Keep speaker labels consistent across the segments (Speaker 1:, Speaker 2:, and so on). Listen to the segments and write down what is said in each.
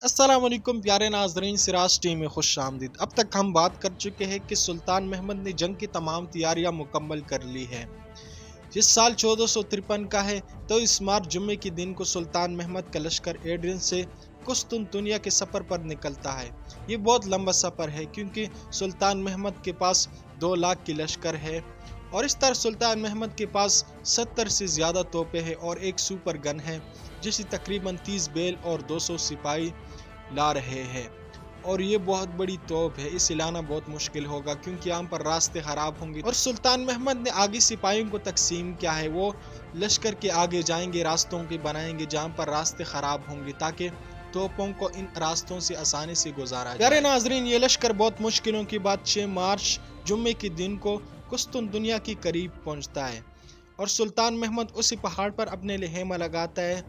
Speaker 1: अस्सलाम वालेकुम प्यारे नाजरीन, सिराज टीम में खुश आमदीद। अब तक हम बात कर चुके हैं कि सुल्तान महमद ने जंग की तमाम तैयारियां मुकम्मल कर ली है। जिस साल 1453 का है तो इस मार्च जुम्मे के दिन को सुल्तान महमद का लश्कर एड्रियन से कुस्तुनतुनिया के सफ़र पर निकलता है। ये बहुत लंबा सफ़र है क्योंकि सुल्तान महमद के पास 2 लाख की लश्कर है और इस तरह सुल्तान महमद के पास 70 से ज़्यादा तोपें हैं और एक सुपर गन है जिसे तकरीबन 30 बैल और 200 सिपाही ला रहे हैं। और ये बहुत बड़ी तोप है, इसे लाना बहुत मुश्किल होगा क्योंकि यहाँ पर रास्ते खराब होंगे। और सुल्तान महमद ने आगे सिपाहियों को तकसीम किया है, वो लश्कर के आगे जाएंगे, रास्तों के बनाएंगे जहाँ पर रास्ते खराब होंगे ताकि तोपों को इन रास्तों से आसानी से गुजारा जाए। प्यारे नाजरीन, ये लश्कर बहुत मुश्किलों के बाद 6 मार्च जुम्मे के दिन को कुस्तुनतुनिया के करीब पहुँचता है और सुल्तान महमद उसी पहाड़ पर अपने लिए हेमा लगाता है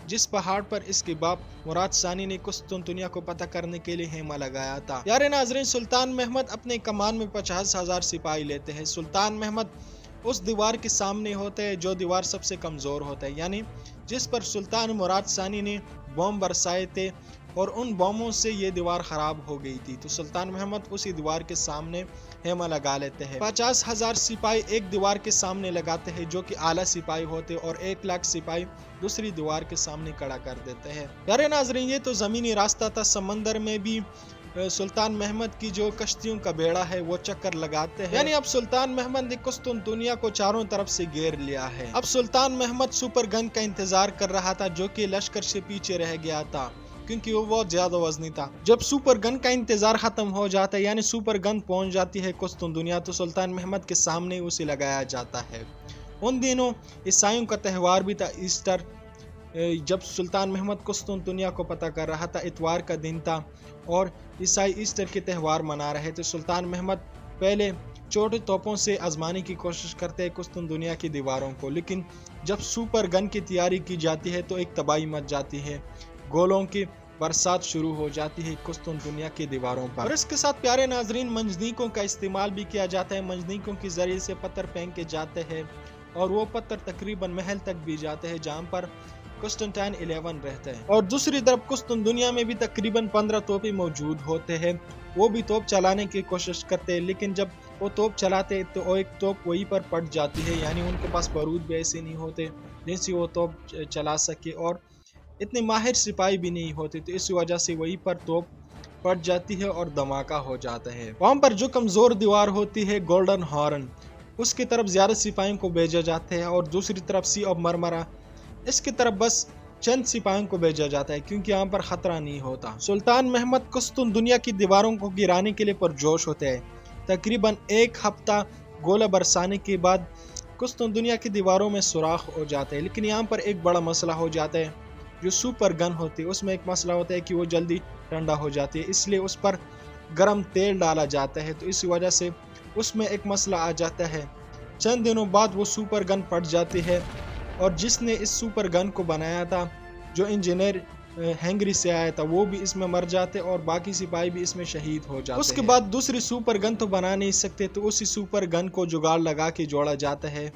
Speaker 1: जिस पहाड़ पर इसके बाप मुराद सानी ने कुस्तुनतुनिया को पता करने के लिए हेमा लगाया था। यारे नाजरीन, सुल्तान महमद अपने कमान में 50,000 सिपाही लेते हैं। सुल्तान महमद उस दीवार के सामने होते हैं जो दीवार सबसे कमज़ोर होता है, यानी जिस पर सुल्तान मुराद सानी ने बम बरसाए थे और उन बमों से ये दीवार खराब हो गई थी। तो सुल्तान महमद उसी दीवार के सामने हेमा लगा लेते हैं। 50,000 सिपाही एक दीवार के सामने लगाते हैं जो कि आला सिपाही होते और 1 लाख सिपाही दूसरी दीवार के सामने खड़ा कर देते हैं। यारे नाज़रीन, ये तो ज़मीनी रास्ता था। समंदर में भी सुल्तान महमद की जो कश्तियों का बेड़ा है वो चक्कर लगाते हैं, यानी अब सुल्तान महमद ने कुस्तुनतुनिया को चारों तरफ से घेर लिया है। अब सुल्तान महमद सुपर गन का इंतजार कर रहा था जो कि लश्कर से पीछे रह गया था क्योंकि वो बहुत ज्यादा वजनी था। जब सुपर गन का इंतजार खत्म हो जाता है, यानी सुपर गन पहुंच जाती है कुस्तुनतुनिया, तो सुल्तान महमद के सामने उसे लगाया जाता है। उन दिनों ईसाइयों का त्यौहार भी था, ईस्टर। जब सुल्तान महमद कुस्तुनतुनिया को पता कर रहा था, इतवार का दिन था और ईसाई ईस्टर के त्यौहार मना रहे थे। सुल्तान महमद पहले छोटे तोपों से आजमाने की कोशिश करते हैं कुस्तुनतुनिया की दीवारों को, लेकिन जब सुपर गन की तैयारी की जाती है तो एक तबाही मच जाती है। गोलों की बरसात शुरू हो जाती है कुस्तुनतुनिया की दीवारों पर। और इसके साथ प्यारे नाजरीन, मंजनीकों का इस्तेमाल भी किया जाता है। मंजनीकों के जरिए से पत्थर फेंके जाते हैं और वो पत्थर तकरीबन महल तक भी जाते हैं जहाँ पर कुस्तुनटाइन 11 रहते हैं। और दूसरी तरफ कुस्तुनतुनिया में भी तकरीबन 15 तोपें मौजूद होते हैं। वो भी तोप चलाने की कोशिश करते हैं, लेकिन जब वो तोप चलाते हैं तो वो एक तोप वहीं पर पड़ जाती है, यानी उनके पास बारूद भी ऐसे नहीं होते जिनसे वो तोप चला सके और इतने माहिर सिपाही भी नहीं होते, तो इस वजह से वहीं पर तोप पड़ जाती है और धमाका हो जाता है। वहाँ पर जो कमज़ोर दीवार होती है गोल्डन हॉर्न, उसकी तरफ ज़्यादा सिपाहियों को भेजा जाता है और दूसरी तरफ सी ऑफ मरमरा, इसकी तरफ बस चंद सिपाहियों को भेजा जाता है क्योंकि यहाँ पर खतरा नहीं होता। सुल्तान महमद कुस्तुनतुनिया की दीवारों को गिराने के लिए पुरजोश होते हैं। तकरीबन 1 हफ्ता गोला बरसाने के बाद कुस्तुनतुनिया की दीवारों में सुराख हो जाते हैं, लेकिन यहाँ पर एक बड़ा मसला हो जाता है। जो सुपर गन होती है उसमें एक मसला होता है कि वो जल्दी ठंडा हो जाती है, इसलिए उस पर गर्म तेल डाला जाता है, तो इस वजह से उसमें एक मसला आ जाता है। चंद दिनों बाद वो सुपर गन फट जाती है और जिसने इस सुपर गन को बनाया था, जो इंजीनियर हंगरी से आया था, वो भी इसमें मर जाते और बाकी सिपाही भी इसमें शहीद हो जाते। उसके बाद दूसरी सुपर गन तो बना नहीं सकते, तो उसी सुपर गन को जुगाड़ लगा के जोड़ा जाता है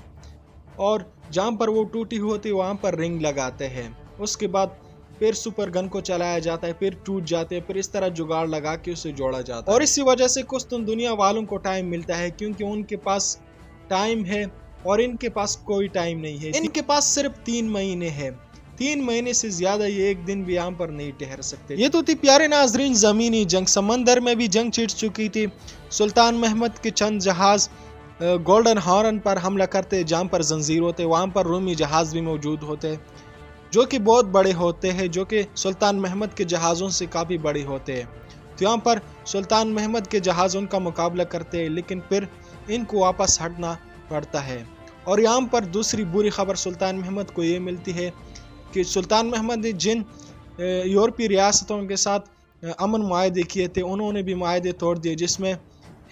Speaker 1: और जहाँ पर वो टूटी होती है वहाँ पर रिंग लगाते हैं। उसके बाद फिर सुपर गन को चलाया जाता है, फिर टूट जाते हैं, फिर इस तरह जुगाड़ लगा के उसे जोड़ा जाता है। और इसी वजह से कुस्तुनतुनिया वालों को टाइम मिलता है क्योंकि उनके पास टाइम है और इनके पास कोई टाइम नहीं है। इनके पास सिर्फ 3 महीने है, 3 महीने से ज्यादा ये एक दिन भी यहाँ पर नहीं ठहर सकते। ये तो थी प्यारे नाजरीन जमीनी जंग। समंदर में भी जंग छिड़ चुकी थी। सुल्तान महमद के चंद जहाज गोल्डन हॉर्न पर हमला करते जहाँ पर जंजीर होते, वहाँ पर रूमी जहाज भी मौजूद होते जो कि बहुत बड़े होते हैं, जो कि सुल्तान महमद के जहाज़ों से काफ़ी बड़े होते हैं। तो यहाँ पर सुल्तान महमद के जहाज़ उनका मुकाबला करते हैं, लेकिन फिर इनको वापस हटना पड़ता है। और यहाँ पर दूसरी बुरी खबर सुल्तान महमद को ये मिलती है कि सुल्तान महमद ने जिन यूरोपीय रियासतों के साथ अमन मुआहदे किए थे, उन्होंने भी मुआहदे तोड़ दिए, जिसमें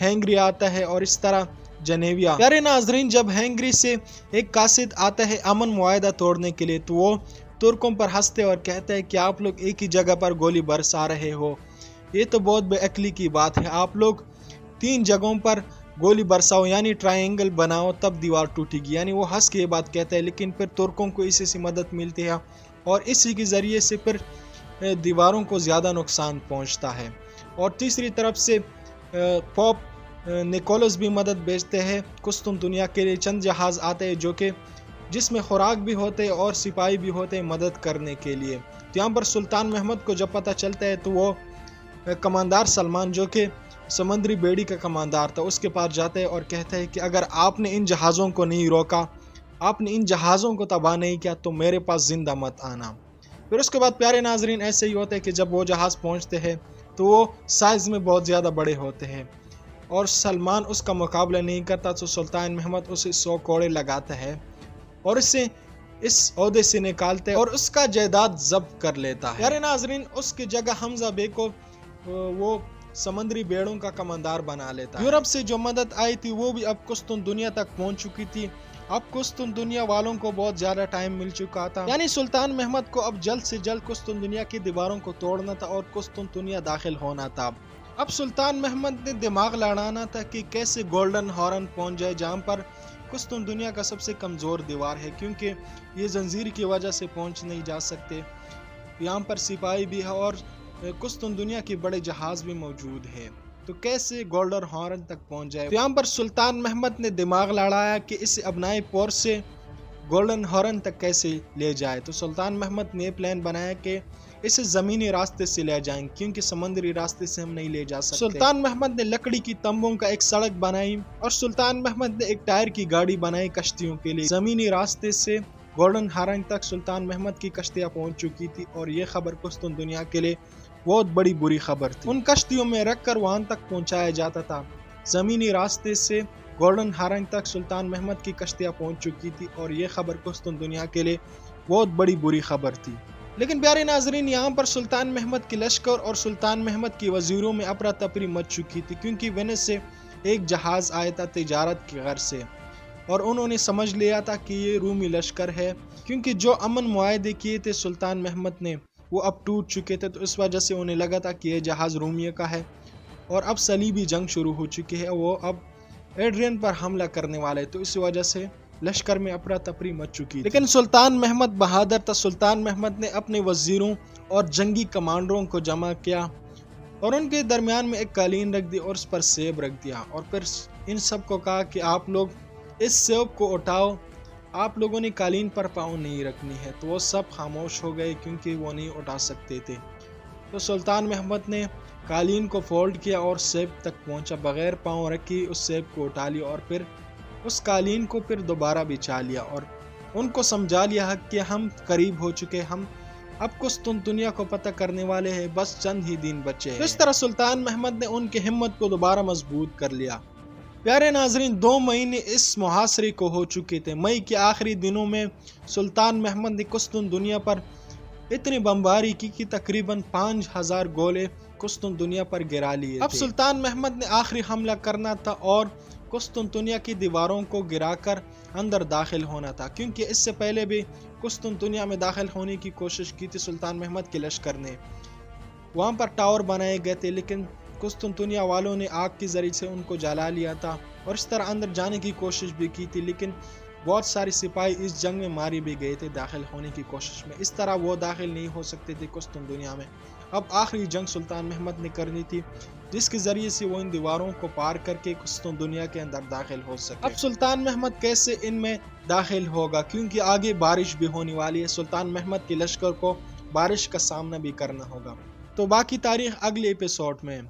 Speaker 1: हंगरी आता है और इस तरह जनेविया। प्यारे नाजरीन, जब हंगरी से एक कासिद आता है अमन मुआहदा तोड़ने के लिए, तो वो तुर्कों पर हंसते और कहते हैं कि आप लोग एक ही जगह पर गोली बरसा रहे हो, ये तो बहुत बेअक्ली की बात है। आप लोग 3 जगहों पर गोली बरसाओ, यानी ट्रायंगल बनाओ, तब दीवार टूटेगी। यानी वो हंस के ये बात कहते हैं, लेकिन फिर तुर्कों को इसी से मदद मिलती है और इसी के ज़रिए से फिर دیواروں کو زیادہ نقصان پہنچتا ہے۔ اور تیسری طرف سے پوپ نیکولس بھی مدد بھیجتے ہیں قسطنطنیہ کے لیے۔ چند جہاز آتے ہیں جو کہ جس میں خوراک بھی ہوتے ہیں اور سپاہی بھی ہوتے ہیں مدد کرنے کے لیے۔ تو یہاں پر سلطان محمد کو جب پتہ چلتا ہے تو وہ کماندار سلمان جو کہ سمندری بیڑی کا کماندار تھا اس کے پاس جاتا ہے اور کہتا ہے کہ اگر آپ نے ان جہازوں کو نہیں روکا، آپ نے ان جہازوں کو تباہ نہیں کیا تو میرے پاس زندہ مت آنا۔ پھر اس کے بعد پیارے ناظرین ایسے ہی ہوتا ہے کہ جب وہ جہاز پہنچتے ہیں تو وہ سائز میں بہت زیادہ بڑے ہوتے ہیں اور سلمان اس کا مقابلہ نہیں کرتا، تو سلطان محمد اسے 100 کوڑے لگاتا ہے اور اسے اس عہدے سے نکالتے اور اس کا جائیداد ضبط کر لیتا ہے۔ پیارے ناظرین اس کی جگہ حمزہ بے کو وہ سمندری بیڑوں کا کماندار بنا لیتا ہے۔ یورپ سے جو مدد آئی تھی وہ بھی اب قسطنطنیہ تک پہنچ چکی تھی۔ اب قسطنطنیہ والوں کو بہت زیادہ ٹائم مل چکا تھا، یعنی سلطان محمد کو اب جلد سے جلد قسطنطنیہ کی دیواروں کو توڑنا تھا اور قسطنطنیہ داخل ہونا تھا۔ اب سلطان محمد نے دماغ لڑانا تھا کہ کیسے گولڈن ہارن پہنچ جائے جہاں پر قسطنطنیہ کا سب سے کمزور دیوار ہے، کیونکہ یہ زنجیر کی وجہ سے پہنچ نہیں جا سکتے۔ یہاں پر سپاہی بھی ہے اور قسطنطنیہ کے بڑے جہاز بھی موجود ہے، تو کیسے گولڈن ہارن تک پہنچ جائے۔ یہاں پر سلطان محمد نے دماغ لڑایا کہ اسے ابنائے پور سے گولڈن ہارن تک کیسے لے جائے۔ تو سلطان محمد نے پلان بنایا کہ اسے زمینی راستے سے لے جائیں کیونکہ سمندری راستے سے ہم نہیں لے جا سکتے۔ سلطان محمد نے لکڑی کی تمبوں کا ایک سڑک بنائی اور سلطان محمد نے ایک ٹائر کی گاڑی بنائی کشتیوں کے لیے۔ زمینی راستے سے گولڈن ہارن تک سلطان محمد کی کشتیاں پہنچ چکی تھی اور یہ خبر قسطنطنیہ کے لیے بہت بڑی بری خبر تھی۔ ان کشتیوں میں رکھ کر وہاں تک پہنچایا جاتا تھا۔ زمینی راستے سے گولڈن ہارن تک سلطان محمد کی کشتیاں پہنچ چکی تھی اور یہ خبر قسطنطنیہ کے لیے بہت بڑی بری خبر تھی۔ لیکن پیارے ناظرین یہاں پر سلطان محمد کے لشکر اور سلطان محمد کی وزیروں میں افراتفری مچ چکی تھی، کیونکہ وینس سے ایک جہاز آیا تھا تجارت کی غرض سے اور انہوں نے سمجھ لیا تھا کہ یہ رومی لشکر ہے، کیونکہ جو امن معاہدے کیے تھے سلطان محمد نے وہ اب ٹوٹ چکے تھے، تو اس وجہ سے انہیں لگا تھا کہ یہ جہاز رومیہ کا ہے اور اب صلیبی جنگ شروع ہو چکی ہے، وہ اب ایڈرین پر حملہ کرنے والے، تو اس وجہ سے لشکر میں افراتفری مچ چکی تھی۔ لیکن سلطان محمد بہادر تھا۔ سلطان محمد نے اپنے وزیروں اور جنگی کمانڈروں کو جمع کیا اور ان کے درمیان میں ایک قالین رکھ دی اور اس پر سیب رکھ دیا اور پھر ان سب کو کہا کہ آپ لوگ اس سیب کو اٹھاؤ، آپ لوگوں نے قالین پر پاؤں نہیں رکھنی ہے۔ تو وہ سب خاموش ہو گئے کیونکہ وہ نہیں اٹھا سکتے تھے۔ تو سلطان محمد نے قالین کو فولڈ کیا اور سیب تک پہنچا، بغیر پاؤں رکھی اس سیب کو اٹھا لیا اور پھر اس قالین کو پھر دوبارہ بچھا لیا اور ان کو سمجھا لیا کہ ہم قریب ہو چکے، ہم اب قسطنطنیہ کو فتح کرنے والے ہیں، بس چند ہی دن بچے ہیں۔ اس طرح سلطان محمد نے ان کی ہمت کو دوبارہ مضبوط کر لیا۔ پیارے ناظرین 2 مہینے اس محاصرے کو ہو چکے تھے۔ مئی کے آخری دنوں میں سلطان محمد نے قسطنطنیہ پر اتنی بمباری کی کہ تقریباً 5000 گولے قسطنطنیہ پر گرا لیے تھے۔ اب سلطان محمد نے آخری حملہ کرنا تھا اور قسطنطنیہ کی دیواروں کو گرا کر اندر داخل ہونا تھا، کیونکہ اس سے پہلے بھی قسطنطنیہ میں داخل ہونے کی کوشش کی تھی سلطان محمد کے لشکر نے۔ وہاں پر ٹاور بنائے گئے تھے لیکن قسطنطنیہ والوں نے آگ کے ذریعے سے ان کو جلا لیا تھا اور اس طرح اندر جانے کی کوشش بھی کی تھی، لیکن بہت سارے سپاہی اس جنگ میں مارے بھی گئے تھے داخل ہونے کی کوشش میں۔ اس طرح وہ داخل نہیں ہو سکتے تھے قسطنطنیہ میں۔ اب آخری جنگ سلطان محمد نے کرنی تھی جس کے ذریعے سے وہ ان دیواروں کو پار کر کے قسطنطنیہ کے اندر داخل ہو سکے۔ اب سلطان محمد کیسے ان میں داخل ہوگا، کیونکہ آگے بارش بھی ہونے والی ہے، سلطان محمد کے لشکر کو بارش کا سامنا بھی کرنا ہوگا۔ تو باقی تاریخ اگلے ایپیسوڈ میں۔